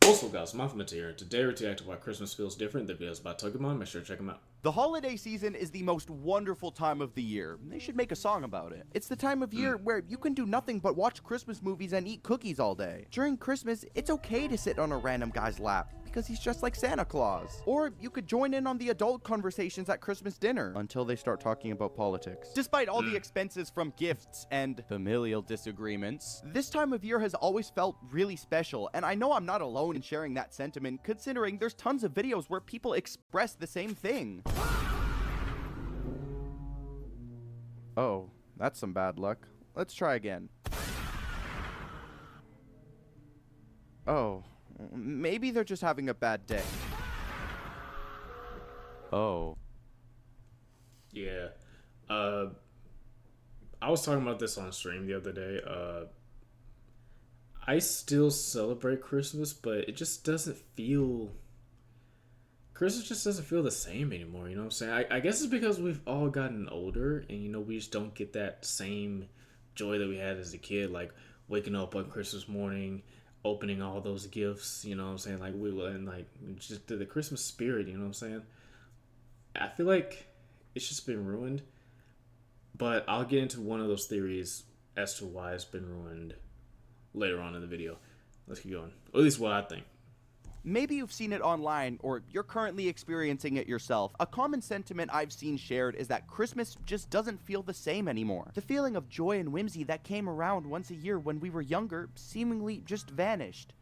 What's up, guys? Mafia here. Today we're reacting to why Christmas feels different. The video's about Pokemon. Make sure to check them out. The holiday season is the most wonderful time of the year. They should make a song about it. It's the time of year where you can do nothing but watch Christmas movies and eat cookies all day. During Christmas, it's okay to sit on a random guy's lap because he's just like Santa Claus. Or you could join in on the adult conversations at Christmas dinner until they start talking about politics. Despite all the expenses from gifts and familial disagreements, this time of year has always felt really special, and I know I'm not alone in sharing that sentiment considering there's tons of videos where people express the same thing. Oh, that's some bad luck. Let's try again. Oh, maybe they're just having a bad day. Oh. Yeah. I was talking about this on stream the other day. I still celebrate Christmas, but it just doesn't feel... Christmas just doesn't feel the same anymore, you know what I'm saying? I guess it's because we've all gotten older, and, you know, we just don't get that same joy that we had as a kid, like waking up on Christmas morning, opening all those gifts, you know what I'm saying? Like, and like, just the Christmas spirit, you know what I'm saying? I feel like it's just been ruined, but I'll get into one of those theories as to why it's been ruined later on in the video. Let's keep going. Or at least what I think. Maybe you've seen it online, or you're currently experiencing it yourself. A common sentiment I've seen shared is that Christmas just doesn't feel the same anymore. The feeling of joy and whimsy that came around once a year when we were younger seemingly just vanished.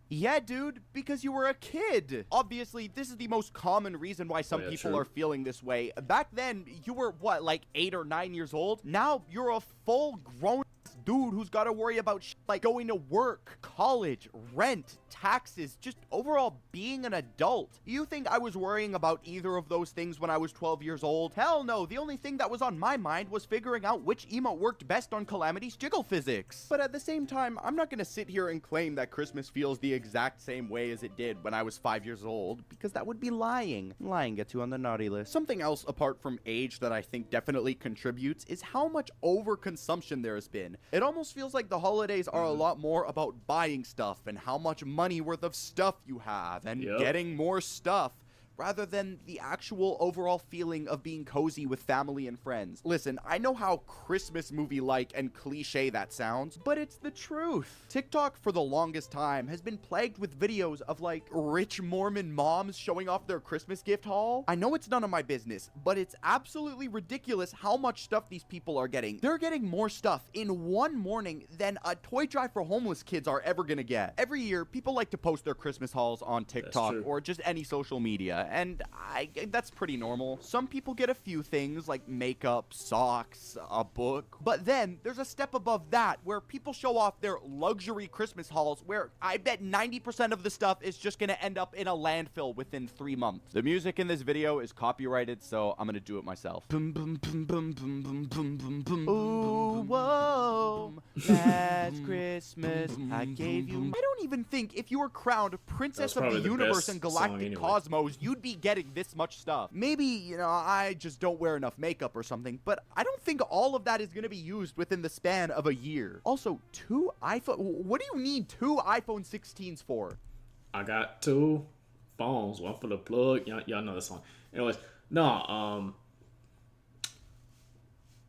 Yeah, dude, because you were a kid. Obviously, this is the most common reason why some people are feeling this way. Back then, you were, what, like 8 or 9 years old? Now, you're a full-grown dude who's got to worry about like going to work, college, rent, taxes, just overall being an adult. You think I was worrying about either of those things when I was 12 years old? Hell no, the only thing that was on my mind was figuring out which emote worked best on Calamity's jiggle physics. But at the same time, I'm not gonna sit here and claim that Christmas feels the exact same way as it did when I was 5 years old, because that would be lying. Lying gets you on the naughty list. Something else apart from age that I think definitely contributes is how much overconsumption there has been. It almost feels like the holidays are a lot more about buying stuff and how much money worth of stuff you have and getting more stuff, rather than the actual overall feeling of being cozy with family and friends. Listen, I know how Christmas movie-like and cliche that sounds, but it's the truth. TikTok for the longest time has been plagued with videos of like rich Mormon moms showing off their Christmas gift haul. I know it's none of my business, but it's absolutely ridiculous how much stuff these people are getting. They're getting more stuff in one morning than a toy drive for homeless kids are ever gonna get. Every year, people like to post their Christmas hauls on TikTok or just any social media, and that's pretty normal. Some people get a few things like makeup, socks, a book, but then there's a step above that where people show off their luxury Christmas hauls where I bet 90% of the stuff is just gonna end up in a landfill within 3 months. The music in this video is copyrighted, so I'm gonna do it myself. Ooh, whoa, last Christmas I gave you. I don't even think if you were crowned Princess of the Universe and Galactic Cosmos, you'd be getting this much stuff. Maybe, you know, I just don't wear enough makeup or something, but I don't think all of that is going to be used within the span of a year. Also, 2 iPhone... What do you need 2 iPhone 16s for? I got 2 phones, one for the plug. Y'all know the song. Anyways, no,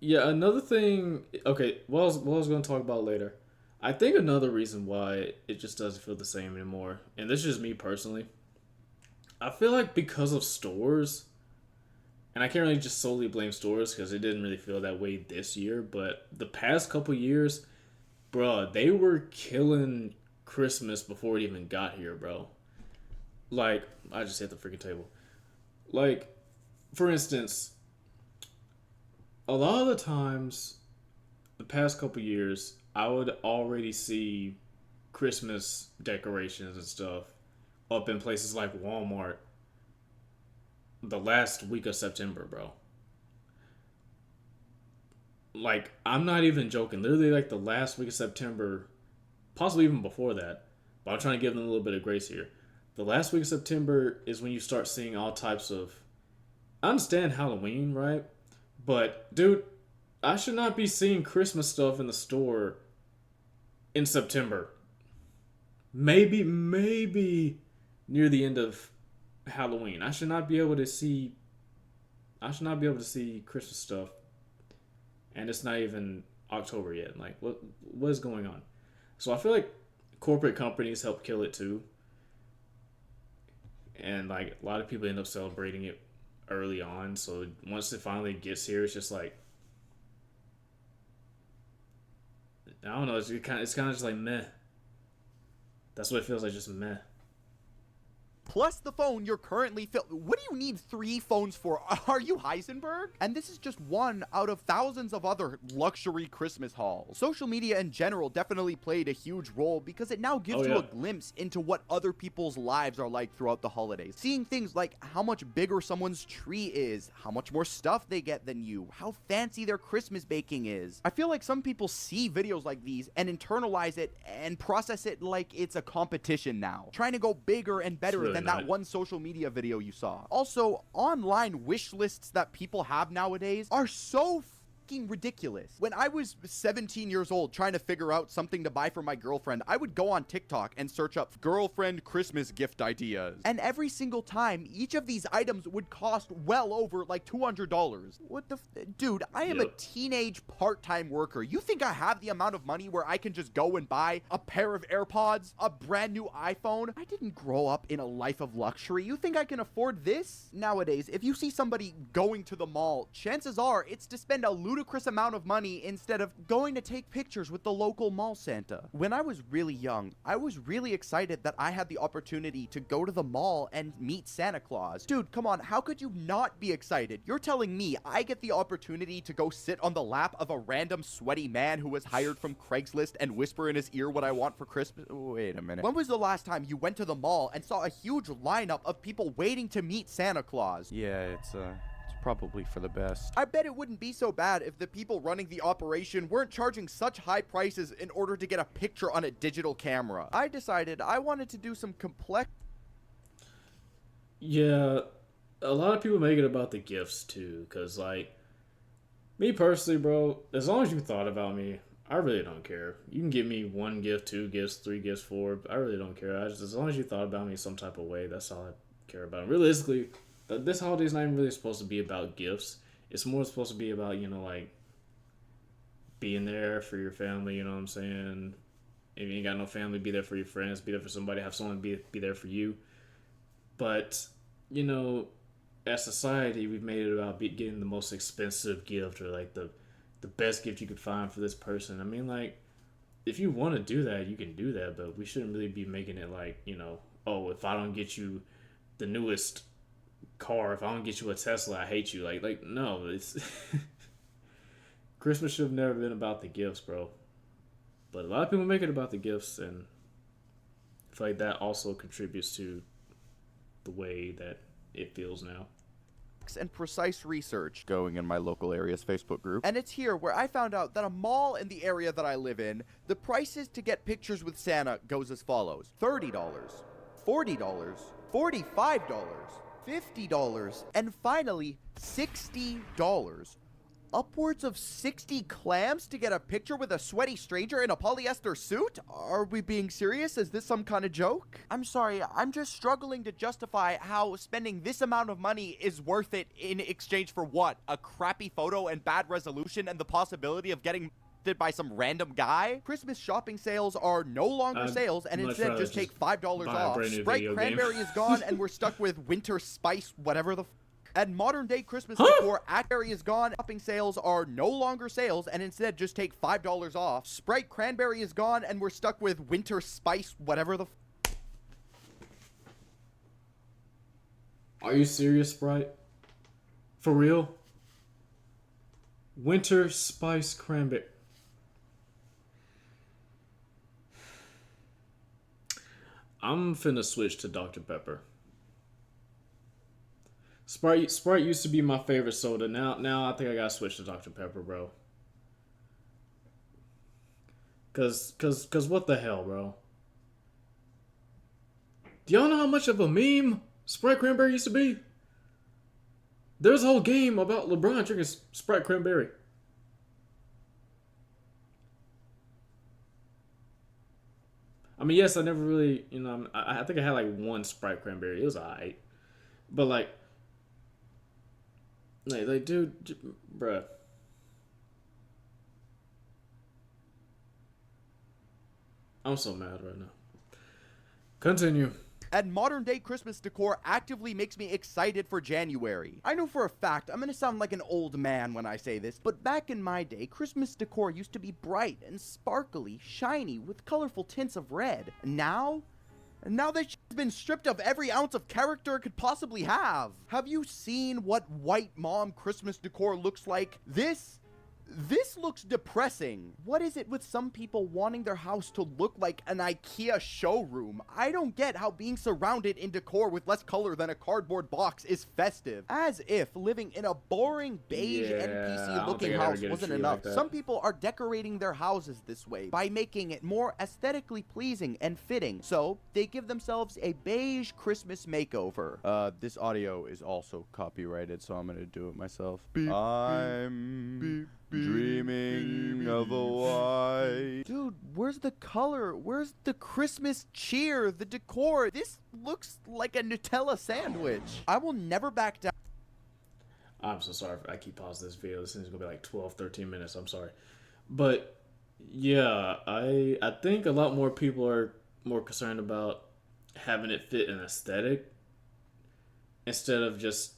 yeah, another thing... Okay, what I was going to talk about later. I think another reason why it just doesn't feel the same anymore, and this is just me personally, I feel like because of stores, and I can't really just solely blame stores because it didn't really feel that way this year, but the past couple years, bruh, they were killing Christmas before it even got here, bro. Like, I just hit the freaking table. Like, for instance, a lot of the times, the past couple years, I would already see Christmas decorations and stuff up in places like Walmart the last week of September, bro. Like, I'm not even joking. Literally, like, the last week of September, possibly even before that, but I'm trying to give them a little bit of grace here. The last week of September is when you start seeing all types of... I understand Halloween, right? But, dude, I should not be seeing Christmas stuff in the store in September. maybe near the end of Halloween. I should not be able to see. I should not be able to see Christmas stuff, and it's not even October yet. Like, what is going on? So I feel like corporate companies help kill it too, and like a lot of people end up celebrating it early on. So once it finally gets here, it's just like I don't know. It's kind of just like meh. That's what it feels like, just meh. Plus the phone you're currently What do you need 3 phones for? Are you Heisenberg? And this is just one out of thousands of other luxury Christmas hauls. Social media in general definitely played a huge role because it now gives you a glimpse into what other people's lives are like throughout the holidays. Seeing things like how much bigger someone's tree is, how much more stuff they get than you, how fancy their Christmas baking is. I feel like some people see videos like these and internalize it and process it like it's a competition now, trying to go bigger and better than that one social media video you saw. Also, online wish lists that people have nowadays are so ridiculous. When I was 17 years old trying to figure out something to buy for my girlfriend, I would go on TikTok and search up girlfriend Christmas gift ideas. And every single time, each of these items would cost well over like $200. What the dude, I am a teenage part-time worker. You think I have the amount of money where I can just go and buy a pair of AirPods, a brand new iPhone? I didn't grow up in a life of luxury. You think I can afford this? Nowadays, if you see somebody going to the mall, chances are it's to spend a ludicrous amount of money instead of going to take pictures with the local mall Santa. When I was really young, I was really excited that I had the opportunity to go to the mall and meet Santa Claus. Dude, come on, how could you not be excited? You're telling me I get the opportunity to go sit on the lap of a random sweaty man who was hired from Craigslist and whisper in his ear what I want for Christmas? Wait a minute. When was the last time you went to the mall and saw a huge lineup of people waiting to meet Santa Claus? Yeah, it's probably for the best. I bet it wouldn't be so bad if the people running the operation weren't charging such high prices in order to get a picture on a digital camera. I decided I wanted to do some complex... Yeah, a lot of people make it about the gifts too, because like, me personally, bro, as long as you thought about me, I really don't care. You can give me 1 gift, 2 gifts, 3 gifts, 4, I really don't care. As long as you thought about me some type of way, that's all I care about. Realistically, this holiday is not even really supposed to be about gifts. It's more supposed to be about, you know, like, being there for your family, you know what I'm saying? If you ain't got no family, be there for your friends, be there for somebody, have someone be there for you. But, you know, as society, we've made it about getting the most expensive gift or, like, the best gift you could find for this person. I mean, like, if you want to do that, you can do that, but we shouldn't really be making it like, you know, oh, if I don't get you the newest car, if I don't get you a Tesla, I hate you. Like no, it's Christmas should have never been about the gifts, bro. But a lot of people make it about the gifts, and I feel like that also contributes to the way that it feels now. And precise research going in my local area's Facebook group. And it's here where I found out that a mall in the area that I live in, the prices to get pictures with Santa goes as follows: $30, $40, $45, $50, and finally $60. Upwards of 60 clams to get a picture with a sweaty stranger in a polyester suit? Are we being serious? Is this some kind of joke? I'm sorry, I'm just struggling to justify how spending this amount of money is worth it in exchange for what? A crappy photo and bad resolution and the possibility of getting by some random guy? Christmas shopping sales are no longer sales and instead just take $5 off. Sprite Cranberry is gone and we're stuck with Winter Spice, whatever the And modern day Christmas decor at Berry is gone. Shopping sales are no longer sales and instead just take $5 off. Sprite Cranberry is gone and we're stuck with Winter Spice, whatever the Are you serious, Sprite? For real? Winter Spice Cranberry. I'm finna switch to Dr. Pepper. Sprite used to be my favorite soda. Now I think I gotta switch to Dr. Pepper, bro. Cause what the hell, bro? Do y'all know how much of a meme Sprite Cranberry used to be? There's a whole game about LeBron drinking Sprite Cranberry. I mean, yes, I never really, I think I had like one Sprite cranberry. It was alright, but like, dude, bruh. I'm so mad right now. Continue. And modern day Christmas decor actively makes me excited for January. I know for a fact I'm gonna sound like an old man when I say this, but back in my day, Christmas decor used to be bright and sparkly, shiny, with colorful tints of red. Now that shit's been stripped of every ounce of character it could possibly have. Have you seen what white mom Christmas decor looks like? This looks depressing. What is it with some people wanting their house to look like an IKEA showroom? I don't get how being surrounded in decor with less color than a cardboard box is festive. As if living in a boring beige I NPC don't looking think I'd ever house get a wasn't tree enough. like that. Some people are decorating their houses this way by making it more aesthetically pleasing and fitting. So they give themselves a beige Christmas makeover. This audio is also copyrighted, so I'm gonna do it myself. I'm dreaming of a white. Dude, where's the color? Where's the Christmas cheer? The decor? This looks like a Nutella sandwich. I will never back down. I'm so sorry if I keep pausing this video. This thing's gonna be like 12, 13 minutes. I'm sorry. But yeah, I think a lot more people are more concerned about having it fit an aesthetic instead of just,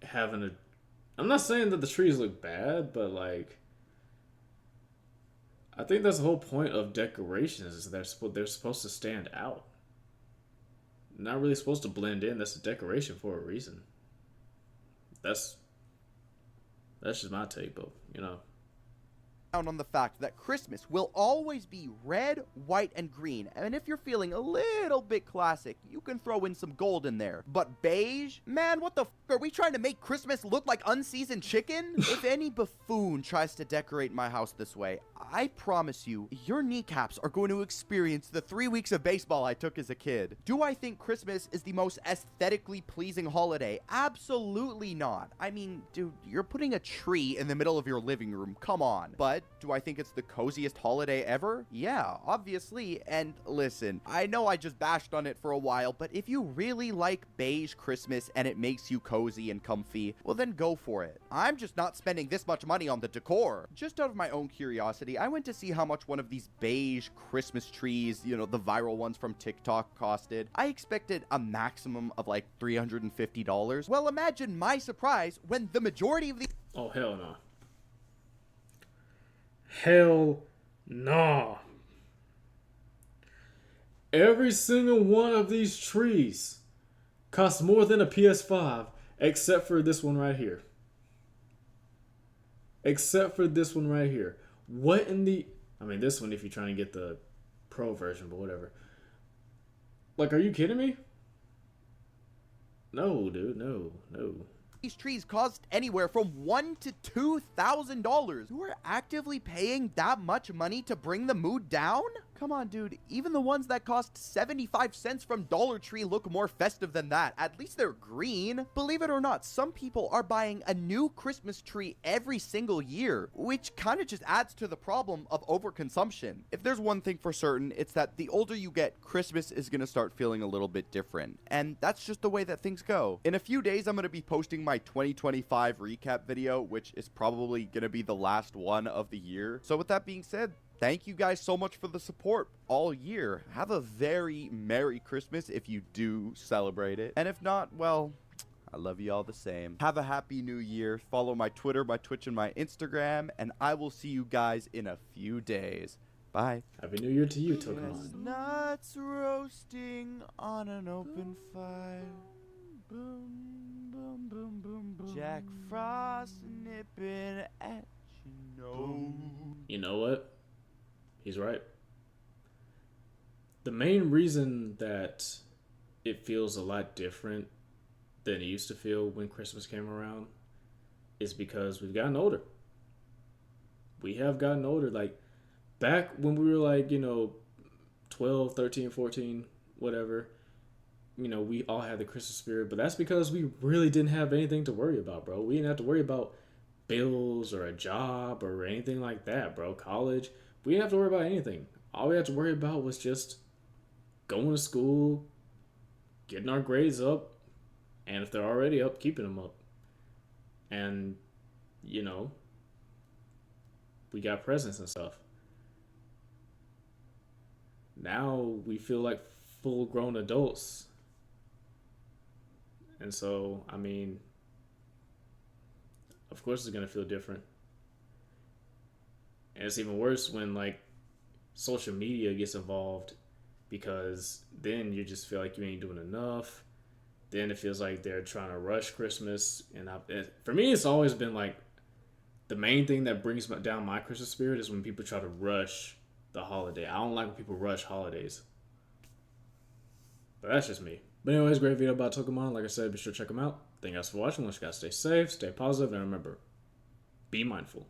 having a. I'm not saying that the trees look bad, but like, I think that's the whole point of decorations is they're supposed to stand out. Not really supposed to blend in. That's a decoration for a reason. That's just my take, but On the fact that Christmas will always be red, white, and green. And if you're feeling a little bit classic, you can throw in some gold in there. But beige? Man, what the f*** are we trying to make Christmas look like unseasoned chicken? If any buffoon tries to decorate my house this way, I promise you, your kneecaps are going to experience the 3 weeks of baseball I took as a kid. Do I think Christmas is the most aesthetically pleasing holiday? Absolutely not. I mean, dude, you're putting a tree in the middle of your living room. Come on. But do I think it's the coziest holiday ever? Yeah, obviously. And listen, I know I just bashed on it for a while, but if you really like beige Christmas and it makes you cozy and comfy, well then go for it. I'm just not spending this much money on the decor. Just out of my own curiosity, I went to see how much one of these beige Christmas trees, the viral ones from TikTok costed. I expected a maximum of like $350. Well, imagine my surprise when the majority of the oh hell no. Hell nah. Every single one of these trees costs more than a PS5, except for this one right here. Except for this one right here. What in the... I mean, this one if you're trying to get the pro version, but whatever. Like, are you kidding me? No, dude, no. these trees cost anywhere from $1,000 to $2,000. You are actively paying that much money to bring the mood down? Come on, dude. Even the ones that cost 75 cents from Dollar Tree look more festive than that. At least they're green. Believe it or not, some people are buying a new Christmas tree every single year, which kind of just adds to the problem of overconsumption. If there's one thing for certain, it's that the older you get, Christmas is going to start feeling a little bit different. And that's just the way that things go. In a few days, I'm going to be posting my 2025 recap video, which is probably going to be the last one of the year. So with that being said, thank you guys so much for the support all year. Have a very Merry Christmas if you do celebrate it. And if not, well, I love you all the same. Have a Happy New Year. Follow my Twitter, my Twitch, and my Instagram. And I will see you guys in a few days. Bye. Happy New Year to you, Tokamon. Chestnuts roasting on an open fire. Boom, boom, boom, boom, boom. Jack Frost nipping at your nose. You know what? He's right. The main reason that it feels a lot different than it used to feel when Christmas came around is because we've gotten older. We have gotten older. Like, back when we were like, 12, 13, 14, whatever, we all had the Christmas spirit, but that's because we really didn't have anything to worry about, bro. We didn't have to worry about bills or a job or anything like that, bro. College. We didn't have to worry about anything. all we had to worry about was just going to school, getting our grades up, and if they're already up, keeping them up. And, you know, we got presents and stuff. Now we feel like full grown adults. And so, I mean, of course it's going to feel different. And it's even worse when, like, social media gets involved, because then you just feel like you ain't doing enough. Then it feels like they're trying to rush Christmas. And for me, it's always been like the main thing that brings down my Christmas spirit is when people try to rush the holiday. I don't like when people rush holidays. But that's just me. But anyways, great video about Pokemon. Like I said, be sure to check them out. Thank you guys for watching. Let's guys stay safe, stay positive, and remember, be mindful.